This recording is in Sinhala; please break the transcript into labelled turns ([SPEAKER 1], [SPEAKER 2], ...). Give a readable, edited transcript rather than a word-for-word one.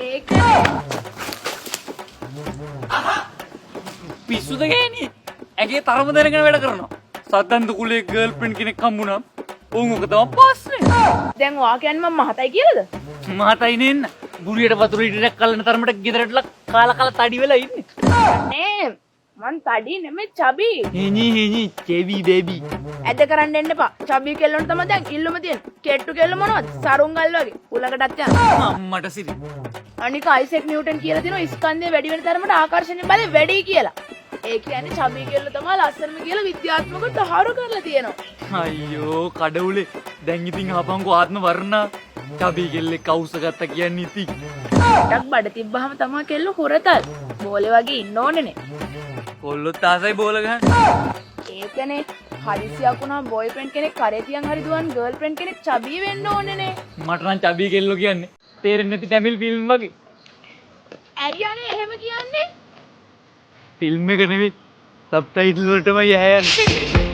[SPEAKER 1] ඒකනේ.
[SPEAKER 2] පිස්සුද ගෑණි? ඇගේ තරම දැනගෙන වැඩ කරනවා. සද්දන්ත කුලේ ගර්ල්ෆ්‍රෙන්ඩ් කෙනෙක් හම්බුණා. උන් ඔක තමයි පස්සේ.
[SPEAKER 1] දැන් ඔයා කියන්නේ මම මහතයි කියලාද?
[SPEAKER 2] මහතයි නෙන්න. ගුලියට වතුර ඉටියක් කල්ලන තරමට ගෙදරටලා කාලා තඩි වෙලා ඉන්නේ.
[SPEAKER 1] නේ මං තඩි නෙමෙයි චබි.
[SPEAKER 2] හිනි චෙවි බේබි.
[SPEAKER 1] ඇද කරන්න එන්න එපා. චබි කෙල්ලොන්ට තමයි දැන් ඉල්ලුම තියෙන්නේ. කෙට්ටු කෙල්ල මොනවද? සරුංගල් වගේ. උලකටත් යනවා.
[SPEAKER 2] අම්මට සිරි.
[SPEAKER 1] අනික අයිසෙක් නිව්ටන් කියලා තියෙනවා ස්කන්ධය වැඩි වෙන තරමට ආකර්ෂණීය බලය වැඩි කියලා. ඒ කියන්නේ චබි කෙල්ල තමයි ලස්සනම කියලා විද්‍යාත්මකව තහවුරු කරලා තියෙනවා.
[SPEAKER 2] අයියෝ කඩවුලේ. දැන් ඉතින් ආපන්කෝ ආත්ම වර්ණා. චබි කෙල්ලෙක් කවුස ගත්තා කියන්නේ ඉතින්.
[SPEAKER 1] ටක් බඩ තිබ්බහම තමයි කෙල්ල හොරතල්. බෝලේ වගේ ඉන්න ඕනේනේ.
[SPEAKER 2] කොල්ලොත් ආසයි බෝල ගහන්න.
[SPEAKER 1] ඒකනේ හදිසියක් වුණා බොයිෆ්‍රෙන්ඩ් කෙනෙක් කරේ තියන් හරි දුවන් ගර්ල්ෆ්‍රෙන්ඩ් කෙනෙක් චබි වෙන්න ඕනේනේ.
[SPEAKER 2] මට නම් චබි කෙල්ලෝ කියන්නේ තේරෙන්නේ නැති ටැමිල් ෆිල්ම් වගේ.
[SPEAKER 1] ඇරියානේ එහෙම කියන්නේ?
[SPEAKER 2] ෆිල්ම් එක නෙවෙයි සබ්ටයිටල් වලටමයි යන්නේ.